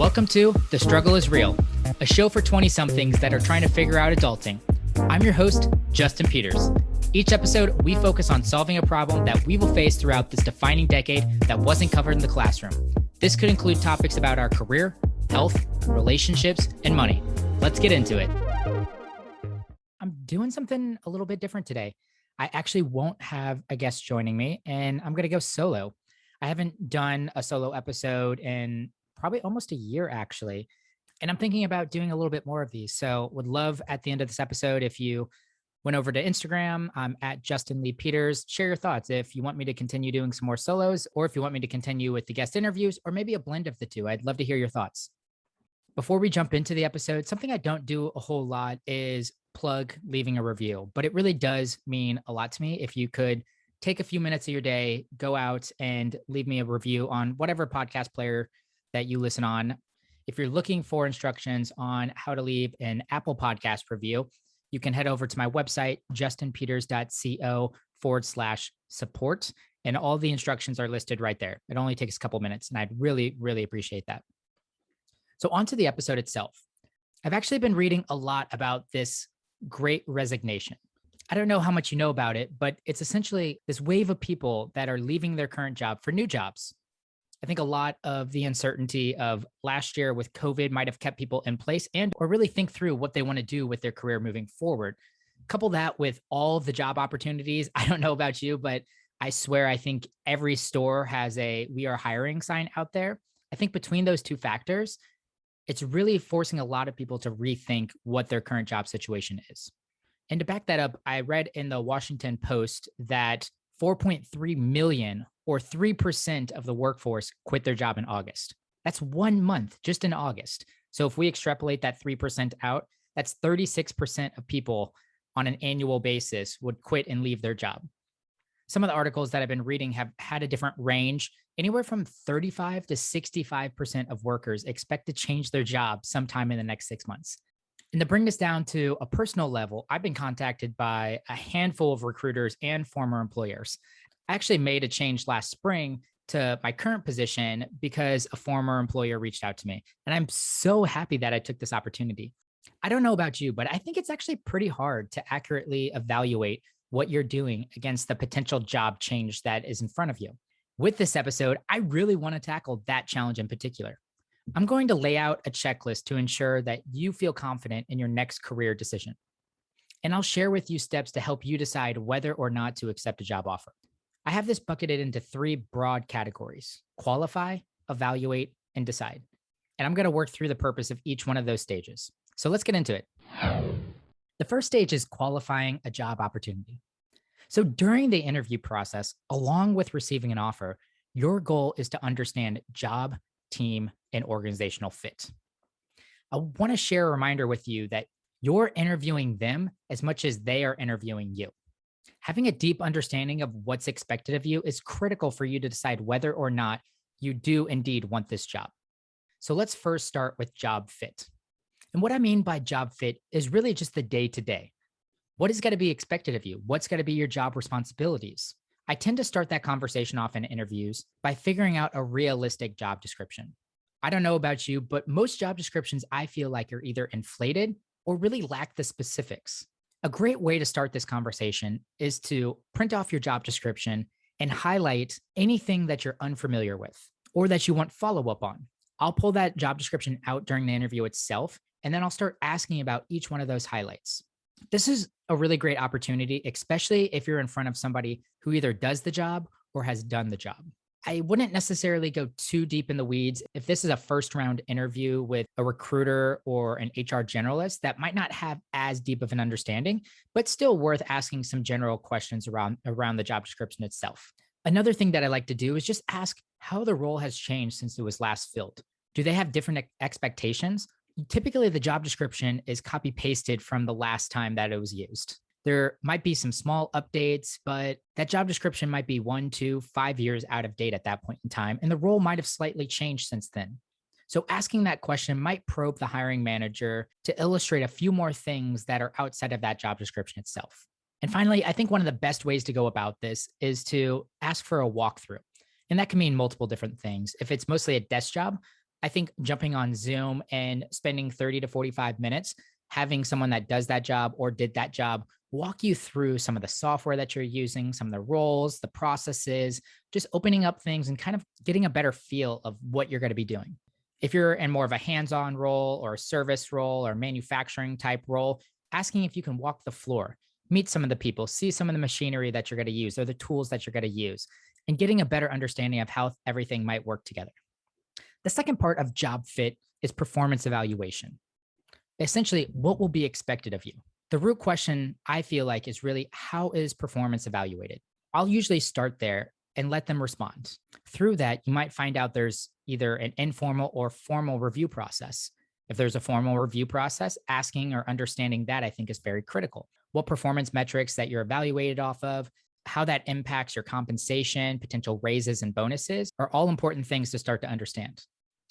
Welcome to The Struggle is Real, a show for 20-somethings that are trying to figure out adulting. I'm your host, Justin Peters. Each episode, we focus on solving a problem that we will face throughout this defining decade that wasn't covered in the classroom. This could include topics about our career, health, relationships, and money. Let's get into it. I'm doing something a little bit different today. I actually won't have a guest joining me, and I'm going to go solo. I haven't done a solo episode in probably almost a year, actually. And I'm thinking about doing a little bit more of these. So would love at the end of this episode, if you went over to Instagram, I'm at Justin Lee Peters, share your thoughts. If you want me to continue doing some more solos, or if you want me to continue with the guest interviews, or maybe a blend of the two, I'd love to hear your thoughts. Before we jump into the episode, something I don't do a whole lot is plug leaving a review, but it really does mean a lot to me. If you could take a few minutes of your day, go out and leave me a review on whatever podcast player that you listen on. If you're looking for instructions on how to leave an Apple Podcast review, you can head over to my website, justinpeters.co/support. And all the instructions are listed right there. It only takes a couple minutes, and I'd really, really appreciate that. So on to the episode itself. I've actually been reading a lot about this Great Resignation. I don't know how much you know about it, but it's essentially this wave of people that are leaving their current job for new jobs. I think a lot of the uncertainty of last year with COVID might have kept people in place and or really think through what they want to do with their career moving forward. Couple that with all of the job opportunities. I don't know about you, but I swear I think every store has a "we are hiring" sign out there. I think between those two factors, it's really forcing a lot of people to rethink what their current job situation is. And to back that up, I read in the Washington Post that 4.3 million or 3% of the workforce quit their job in August. That's 1 month just in August. So if we extrapolate that 3% out, that's 36% of people on an annual basis would quit and leave their job. Some of the articles that I've been reading have had a different range. Anywhere from 35 to 65% of workers expect to change their job sometime in the next 6 months. And to bring this down to a personal level, I've been contacted by a handful of recruiters and former employers. I actually made a change last spring to my current position because a former employer reached out to me. And I'm so happy that I took this opportunity. I don't know about you, but I think it's actually pretty hard to accurately evaluate what you're doing against the potential job change that is in front of you. With this episode, I really want to tackle that challenge in particular. I'm going to lay out a checklist to ensure that you feel confident in your next career decision. And I'll share with you steps to help you decide whether or not to accept a job offer. I have this bucketed into 3 broad categories: qualify, evaluate, and decide. And I'm going to work through the purpose of each one of those stages. So let's get into it. The first stage is qualifying a job opportunity. So during the interview process, along with receiving an offer, your goal is to understand job, team, and organizational fit. I want to share a reminder with you that you're interviewing them as much as they are interviewing you. Having a deep understanding of what's expected of you is critical for you to decide whether or not you do indeed want this job. So let's first start with job fit. And what I mean by job fit is really just the day-to-day. What is going to be expected of you? What's going to be your job responsibilities? I tend to start that conversation off in interviews by figuring out a realistic job description. I don't know about you, but most job descriptions I feel like are either inflated or really lack the specifics. A great way to start this conversation is to print off your job description and highlight anything that you're unfamiliar with or that you want follow-up on. I'll pull that job description out during the interview itself, and then I'll start asking about each one of those highlights. This is a really great opportunity, especially if you're in front of somebody who either does the job or has done the job. I wouldn't necessarily go too deep in the weeds. If this is a first round interview with a recruiter or an HR generalist, that might not have as deep of an understanding, but still worth asking some general questions around the job description itself. Another thing that I like to do is just ask how the role has changed since it was last filled. Do they have different expectations? Typically, the job description is copy pasted from the last time that it was used. There might be some small updates, but that job description might be 1, 2, 5 years out of date at that point in time, and the role might have slightly changed since then. So asking that question might probe the hiring manager to illustrate a few more things that are outside of that job description itself. And finally, I think one of the best ways to go about this is to ask for a walkthrough. And that can mean multiple different things. If it's mostly a desk job, I think jumping on Zoom and spending 30 to 45 minutes, having someone that does that job or did that job walk you through some of the software that you're using, some of the roles, the processes, just opening up things and kind of getting a better feel of what you're going to be doing. If you're in more of a hands-on role or a service role or manufacturing type role, asking if you can walk the floor, meet some of the people, see some of the machinery that you're going to use or the tools that you're going to use, and getting a better understanding of how everything might work together. The second part of job fit is performance evaluation. Essentially, what will be expected of you? The root question I feel like is really, how is performance evaluated? I'll usually start there and let them respond. Through that, you might find out there's either an informal or formal review process. If there's a formal review process, asking or understanding that I think is very critical. What performance metrics that you're evaluated off of, how that impacts your compensation, potential raises and bonuses are all important things to start to understand.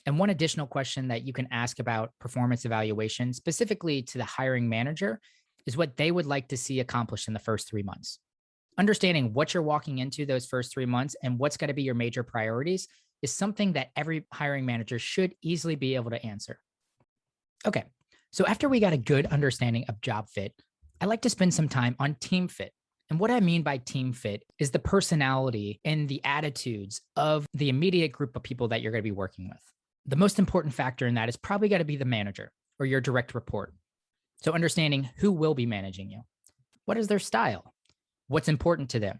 And one additional question that you can ask about performance evaluation, specifically to the hiring manager, is what they would like to see accomplished in the first 3 months. Understanding what you're walking into those first 3 months and what's going to be your major priorities is something that every hiring manager should easily be able to answer. Okay, so after we got a good understanding of job fit, I like to spend some time on team fit. And what I mean by team fit is the personality and the attitudes of the immediate group of people that you're going to be working with. The most important factor in that is probably got to be the manager or your direct report. So understanding who will be managing you. What is their style? What's important to them?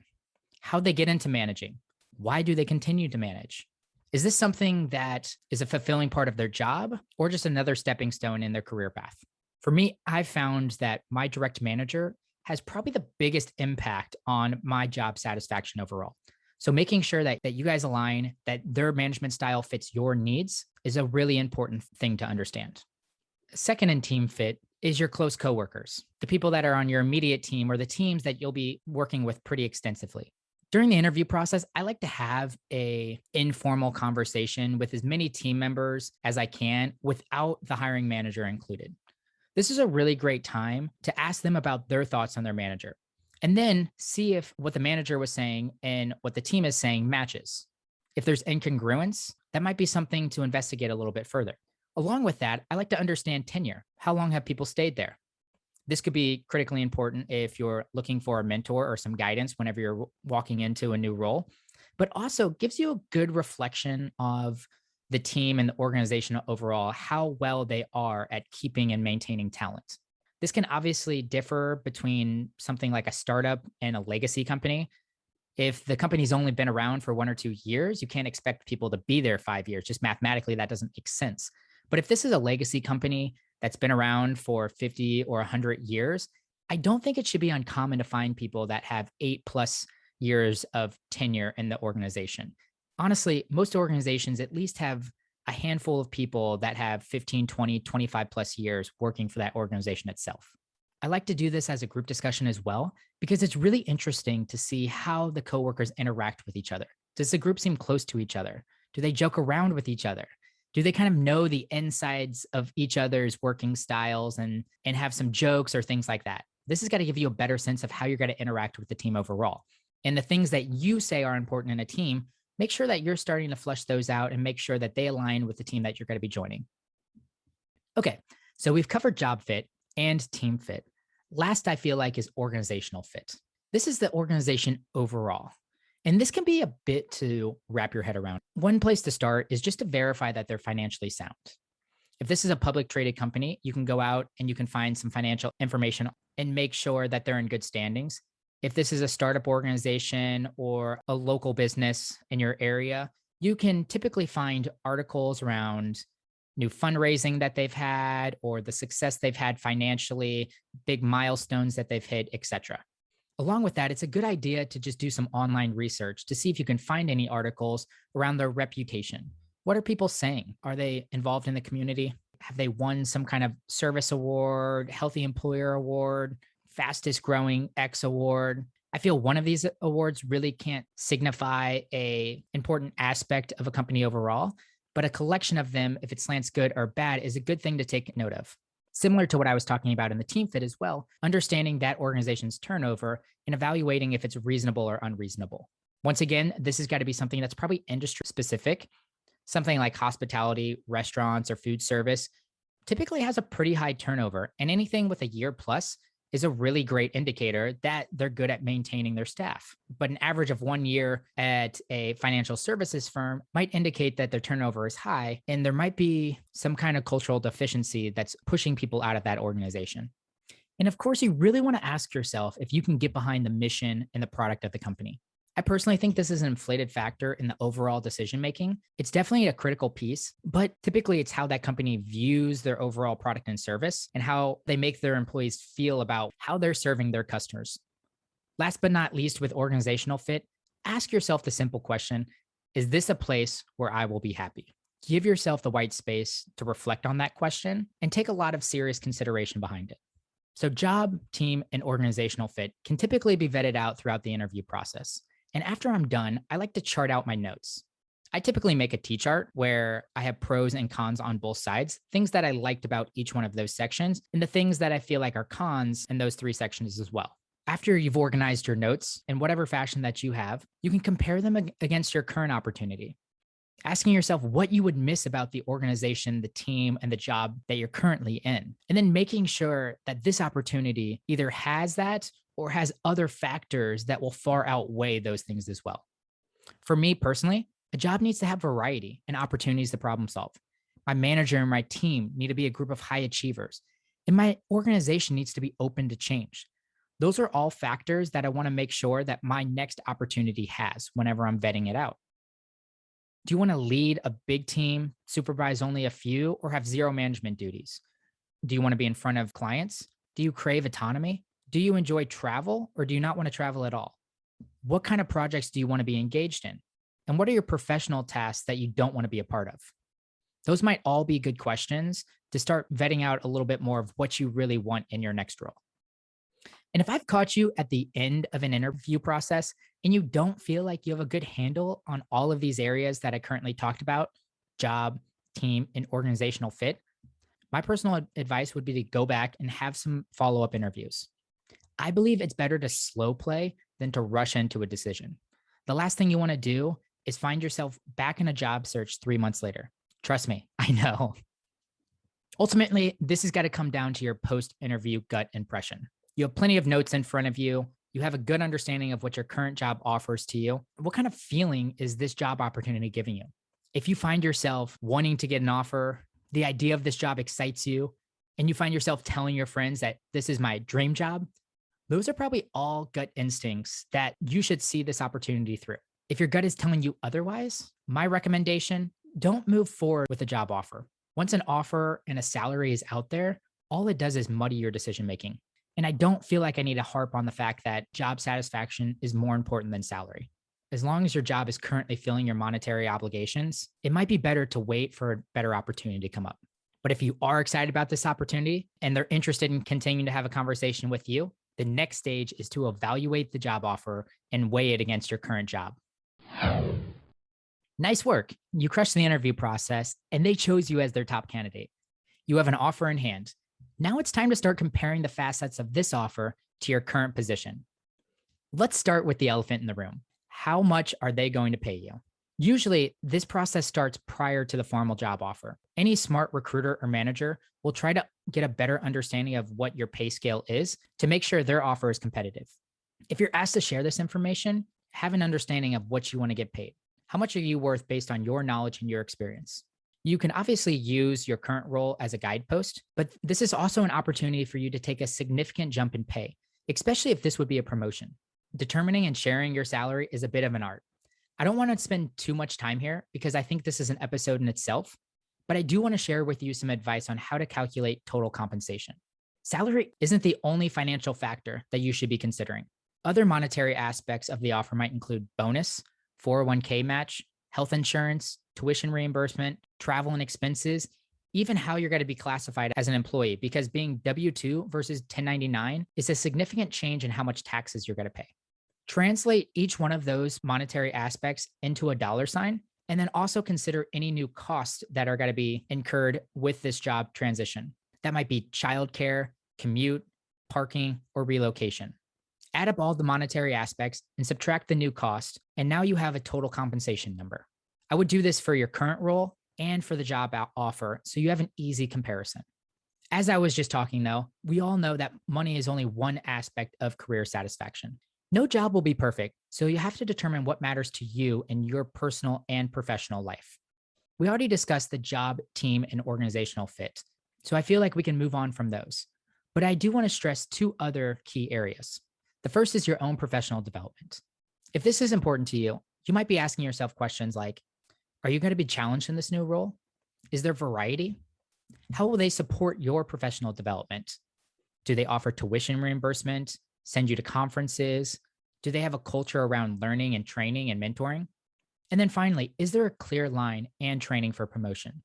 How they get into managing? Why do they continue to manage? Is this something that is a fulfilling part of their job or just another stepping stone in their career path? For me, I've found that my direct manager has probably the biggest impact on my job satisfaction overall. So making sure that you guys align, that their management style fits your needs is a really important thing to understand. Second in team fit is your close coworkers, the people that are on your immediate team or the teams that you'll be working with pretty extensively. During the interview process, I like to have an informal conversation with as many team members as I can without the hiring manager included. This is a really great time to ask them about their thoughts on their manager and then see if what the manager was saying and what the team is saying matches. If there's incongruence, that might be something to investigate a little bit further. Along with that, I like to understand tenure. How long have people stayed there? This could be critically important if you're looking for a mentor or some guidance whenever you're walking into a new role, but also gives you a good reflection of the team and the organization overall, how well they are at keeping and maintaining talent. This can obviously differ between something like a startup and a legacy company. If the company's only been around for 1 or 2 years, you can't expect people to be there 5 years. Just mathematically, that doesn't make sense. But if this is a legacy company that's been around for 50 or 100 years, I don't think it should be uncommon to find people that have 8+ years of tenure in the organization. Honestly, most organizations at least have a handful of people that have 15, 20, 25+ years working for that organization itself. I like to do this as a group discussion as well, because it's really interesting to see how the coworkers interact with each other. Does the group seem close to each other? Do they joke around with each other? Do they kind of know the insides of each other's working styles and have some jokes or things like that? This has got to give you a better sense of how you're going to interact with the team overall. And the things that you say are important in a team, make sure that you're starting to flesh those out and make sure that they align with the team that you're going to be joining. Okay, so we've covered job fit and team fit. Last, I feel like, is organizational fit. This is the organization overall. And this can be a bit to wrap your head around. One place to start is just to verify that they're financially sound. If this is a public traded company, you can go out and you can find some financial information and make sure that they're in good standings. If this is a startup organization or a local business in your area, you can typically find articles around new fundraising that they've had or the success they've had financially, big milestones that they've hit, etc. Along with that, it's a good idea to just do some online research to see if you can find any articles around their reputation. What are people saying? Are they involved in the community? Have they won some kind of service award, healthy employer award, fastest growing X award? I feel one of these awards really can't signify an important aspect of a company overall, but a collection of them, if it slants good or bad, is a good thing to take note of. Similar to what I was talking about in the team fit as well, understanding that organization's turnover and evaluating if it's reasonable or unreasonable. Once again, this has got to be something that's probably industry specific. Something like hospitality, restaurants, or food service typically has a pretty high turnover, and anything with a year plus is a really great indicator that they're good at maintaining their staff. But an average of 1 year at a financial services firm might indicate that their turnover is high, and there might be some kind of cultural deficiency that's pushing people out of that organization. And of course, you really want to ask yourself if you can get behind the mission and the product of the company. I personally think this is an inflated factor in the overall decision making. It's definitely a critical piece, but typically it's how that company views their overall product and service and how they make their employees feel about how they're serving their customers. Last but not least, with organizational fit, ask yourself the simple question: is this a place where I will be happy? Give yourself the white space to reflect on that question and take a lot of serious consideration behind it. So, job, team, and organizational fit can typically be vetted out throughout the interview process. And after I'm done, I like to chart out my notes. I typically make a T chart where I have pros and cons on both sides, things that I liked about each one of those sections, and the things that I feel like are cons in those three sections as well. After you've organized your notes in whatever fashion that you have, you can compare them against your current opportunity, asking yourself what you would miss about the organization, the team, and the job that you're currently in. And then making sure that this opportunity either has that or has other factors that will far outweigh those things as well. For me personally, a job needs to have variety and opportunities to problem solve. My manager and my team need to be a group of high achievers, and my organization needs to be open to change. Those are all factors that I want to make sure that my next opportunity has whenever I'm vetting it out. Do you want to lead a big team, supervise only a few, or have zero management duties? Do you want to be in front of clients? Do you crave autonomy? Do you enjoy travel, or do you not want to travel at all? What kind of projects do you want to be engaged in? And what are your professional tasks that you don't want to be a part of? Those might all be good questions to start vetting out a little bit more of what you really want in your next role. And if I've caught you at the end of an interview process and you don't feel like you have a good handle on all of these areas that I currently talked about, job, team, and organizational fit, my personal advice would be to go back and have some follow-up interviews. I believe it's better to slow play than to rush into a decision. The last thing you want to do is find yourself back in a job search 3 months later. Trust me, I know. Ultimately, this has got to come down to your post-interview gut impression. You have plenty of notes in front of you. You have a good understanding of what your current job offers to you. What kind of feeling is this job opportunity giving you? If you find yourself wanting to get an offer, the idea of this job excites you, and you find yourself telling your friends that this is my dream job, those are probably all gut instincts that you should see this opportunity through. If your gut is telling you otherwise, my recommendation, don't move forward with a job offer. Once an offer and a salary is out there, all it does is muddy your decision making. And I don't feel like I need to harp on the fact that job satisfaction is more important than salary. As long as your job is currently filling your monetary obligations, it might be better to wait for a better opportunity to come up. But if you are excited about this opportunity and they're interested in continuing to have a conversation with you, the next stage is to evaluate the job offer and weigh it against your current job. Nice work. You crushed the interview process and they chose you as their top candidate. You have an offer in hand. Now it's time to start comparing the facets of this offer to your current position. Let's start with the elephant in the room. How much are they going to pay you? Usually, this process starts prior to the formal job offer. Any smart recruiter or manager will try to get a better understanding of what your pay scale is to make sure their offer is competitive. If you're asked to share this information, have an understanding of what you want to get paid. How much are you worth based on your knowledge and your experience? You can obviously use your current role as a guidepost, but this is also an opportunity for you to take a significant jump in pay, especially if this would be a promotion. Determining and sharing your salary is a bit of an art. I don't want to spend too much time here because I think this is an episode in itself, but I do want to share with you some advice on how to calculate total compensation. Salary isn't the only financial factor that you should be considering. Other monetary aspects of the offer might include bonus, 401k match, health insurance, tuition reimbursement, travel and expenses, even how you're going to be classified as an employee, because being W-2 versus 1099 is a significant change in how much taxes you're going to pay. Translate each one of those monetary aspects into a dollar sign, and then also consider any new costs that are going to be incurred with this job transition. That might be childcare, commute, parking, or relocation. Add up all the monetary aspects and subtract the new cost, and now you have a total compensation number. I would do this for your current role and for the job offer so you have an easy comparison. As I was just talking, though, we all know that money is only one aspect of career satisfaction. No job will be perfect, so you have to determine what matters to you in your personal and professional life. We already discussed the job, team, and organizational fit, so I feel like we can move on from those. But I do want to stress two other key areas. The first is your own professional development. If this is important to you, you might be asking yourself questions like, are you going to be challenged in this new role? Is there variety? How will they support your professional development? Do they offer tuition reimbursement, send you to conferences? Do they have a culture around learning and training and mentoring? And then finally, is there a clear line and training for promotion?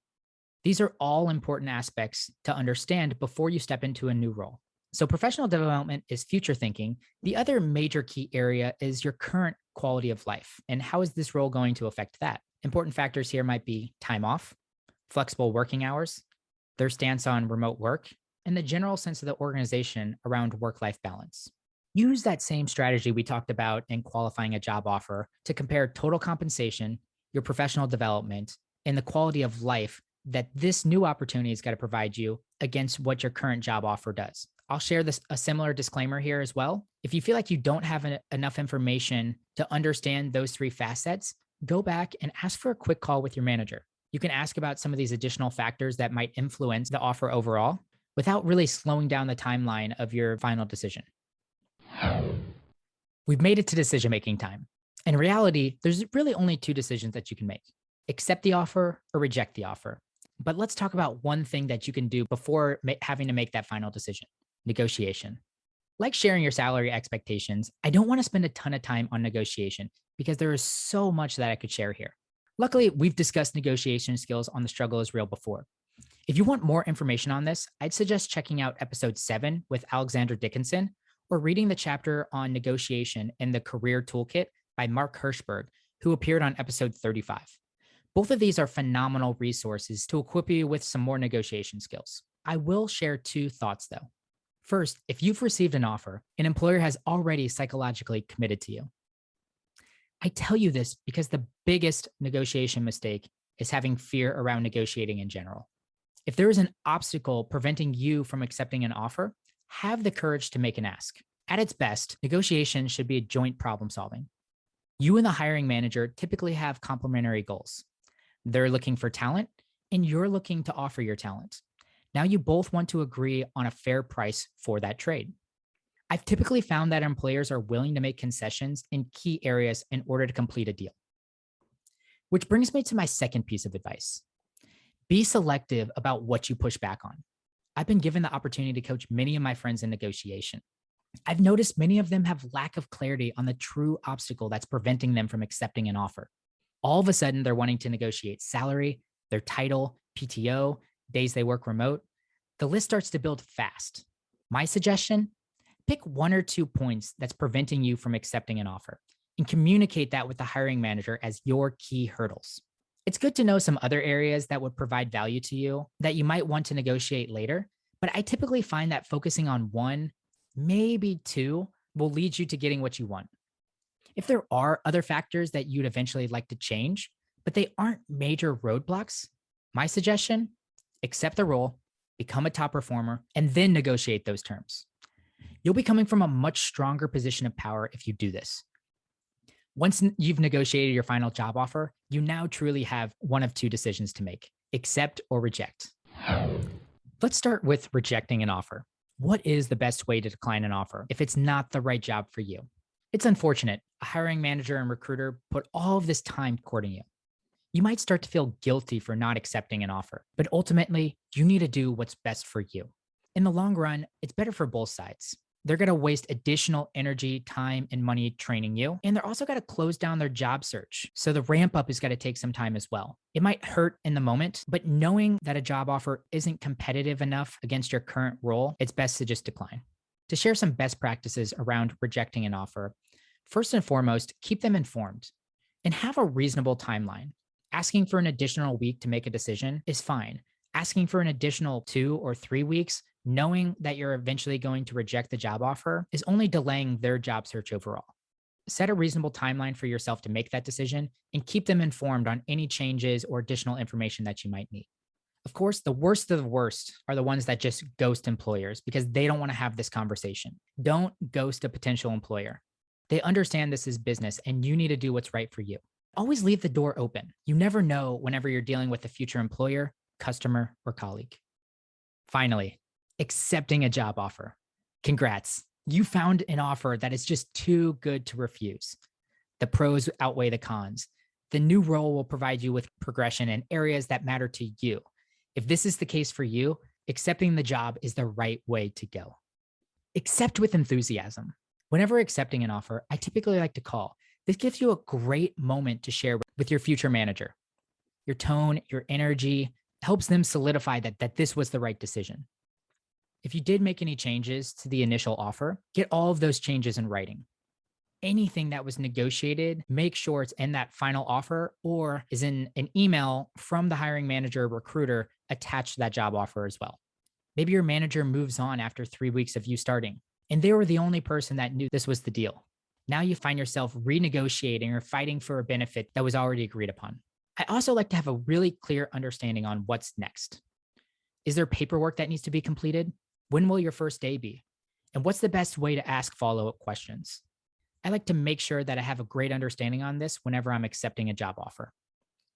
These are all important aspects to understand before you step into a new role. So professional development is future thinking. The other major key area is your current quality of life. And how is this role going to affect that? Important factors here might be time off, flexible working hours, their stance on remote work, and the general sense of the organization around work-life balance. Use that same strategy we talked about in qualifying a job offer to compare total compensation, your professional development, and the quality of life that this new opportunity is going to provide you against what your current job offer does. I'll share a similar disclaimer here as well. If you feel like you don't have enough information to understand those three facets, go back and ask for a quick call with your manager. You can ask about some of these additional factors that might influence the offer overall without really slowing down the timeline of your final decision. We've made it to decision-making time. In reality, there's really only two decisions that you can make: accept the offer or reject the offer. But let's talk about one thing that you can do before having to make that final decision: negotiation. Like sharing your salary expectations, I don't want to spend a ton of time on negotiation because there is so much that I could share here. Luckily, we've discussed negotiation skills on The Struggle is Real before. If you want more information on this, I'd suggest checking out episode 7 with Alexander Dickinson or reading the chapter on negotiation in the Career Toolkit by Mark Hirschberg, who appeared on episode 35. Both of these are phenomenal resources to equip you with some more negotiation skills. I will share two thoughts though. First, if you've received an offer, an employer has already psychologically committed to you. I tell you this because the biggest negotiation mistake is having fear around negotiating in general. If there is an obstacle preventing you from accepting an offer, have the courage to make an ask. At its best, negotiation should be a joint problem solving. You and the hiring manager typically have complementary goals. They're looking for talent, and you're looking to offer your talent. Now you both want to agree on a fair price for that trade. I've typically found that employers are willing to make concessions in key areas in order to complete a deal. Which brings me to my second piece of advice. Be selective about what you push back on. I've been given the opportunity to coach many of my friends in negotiation. I've noticed many of them have lack of clarity on the true obstacle that's preventing them from accepting an offer. All of a sudden, they're wanting to negotiate salary, their title, PTO, days they work remote. The list starts to build fast. My suggestion: pick 1 or 2 points that's preventing you from accepting an offer and communicate that with the hiring manager as your key hurdles. It's good to know some other areas that would provide value to you that you might want to negotiate later, but I typically find that focusing on 1, maybe 2, will lead you to getting what you want. If there are other factors that you'd eventually like to change, but they aren't major roadblocks, my suggestion: accept the role, become a top performer, and then negotiate those terms. You'll be coming from a much stronger position of power if you do this. Once you've negotiated your final job offer, you now truly have one of two decisions to make: accept or reject. Let's start with rejecting an offer. What is the best way to decline an offer if it's not the right job for you? It's unfortunate. A hiring manager and recruiter put all of this time courting you. You might start to feel guilty for not accepting an offer, but ultimately, you need to do what's best for you. In the long run, it's better for both sides. They're going to waste additional energy, time, and money training you. And they're also going to close down their job search. So the ramp up is going to take some time as well. It might hurt in the moment, but knowing that a job offer isn't competitive enough against your current role, it's best to just decline. To share some best practices around rejecting an offer, first and foremost, keep them informed and have a reasonable timeline. Asking for an additional week to make a decision is fine. Asking for an additional 2 or 3 weeks, knowing that you're eventually going to reject the job offer, is only delaying their job search overall. set a reasonable timeline for yourself to make that decision and keep them informed on any changes or additional information that you might need. Of course, the worst of the worst are the ones that just ghost employers because they don't want to have this conversation. Don't ghost a potential employer. They understand this is business and you need to do what's right for you. Always leave the door open. You never know whenever you're dealing with a future employer, customer, or colleague. Finally, accepting a job offer. Congrats. You found an offer that is just too good to refuse. The pros outweigh the cons. The new role will provide you with progression in areas that matter to you. If this is the case for you, accepting the job is the right way to go. Accept with enthusiasm. Whenever accepting an offer, I typically like to call. This gives you a great moment to share with your future manager. Your tone, your energy helps them solidify that this was the right decision. If you did make any changes to the initial offer, get all of those changes in writing. Anything that was negotiated, make sure it's in that final offer or is in an email from the hiring manager or recruiter attached to that job offer as well. Maybe your manager moves on after 3 weeks of you starting, and they were the only person that knew this was the deal. Now you find yourself renegotiating or fighting for a benefit that was already agreed upon. I also like to have a really clear understanding on what's next. Is there paperwork that needs to be completed? When will your first day be? And what's the best way to ask follow-up questions? I like to make sure that I have a great understanding on this whenever I'm accepting a job offer.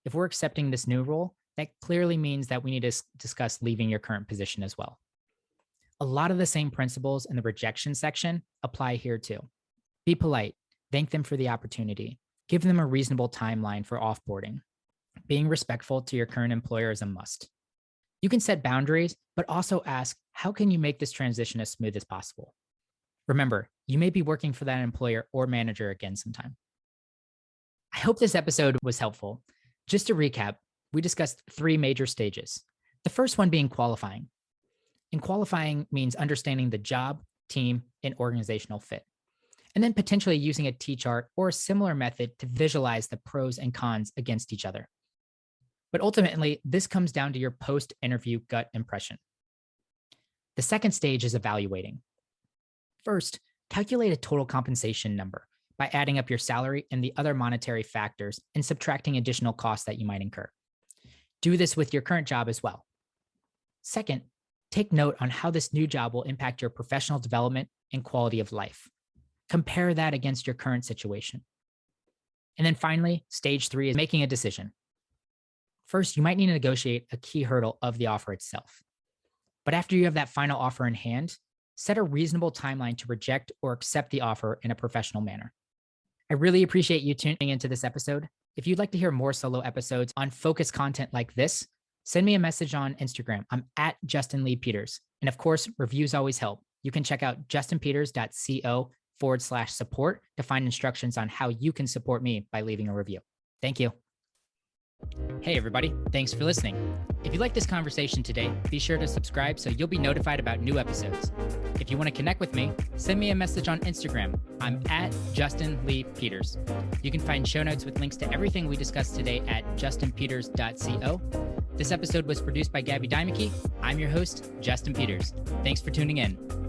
If we're accepting this new role, that clearly means that we need to discuss leaving your current position as well. A lot of the same principles in the rejection section apply here too. Be polite, thank them for the opportunity, give them a reasonable timeline for offboarding. Being respectful to your current employer is a must. You can set boundaries, but also ask, how can you make this transition as smooth as possible? Remember, you may be working for that employer or manager again sometime. I hope this episode was helpful. Just to recap, we discussed 3 major stages. The first one being qualifying. And qualifying means understanding the job, team, and organizational fit. And then potentially using a T-chart or a similar method to visualize the pros and cons against each other. But ultimately, this comes down to your post-interview gut impression. The second stage is evaluating. First, calculate a total compensation number by adding up your salary and the other monetary factors and subtracting additional costs that you might incur. Do this with your current job as well. Second, take note on how this new job will impact your professional development and quality of life. Compare that against your current situation. And then finally, stage 3 is making a decision. First, you might need to negotiate a key hurdle of the offer itself. But after you have that final offer in hand, set a reasonable timeline to reject or accept the offer in a professional manner. I really appreciate you tuning into this episode. If you'd like to hear more solo episodes on focused content like this, send me a message on Instagram. I'm at Justin Lee Peters. And of course, reviews always help. You can check out justinpeters.co/support to find instructions on how you can support me by leaving a review. Thank you. Hey everybody, thanks for listening. If you like this conversation today, be sure to subscribe so you'll be notified about new episodes. If you want to connect with me, send me a message on Instagram. I'm at Justin Lee Peters. You can find show notes with links to everything we discussed today at justinpeters.co. This episode was produced by Gabby Dimeke. I'm your host, Justin Peters. Thanks for tuning in.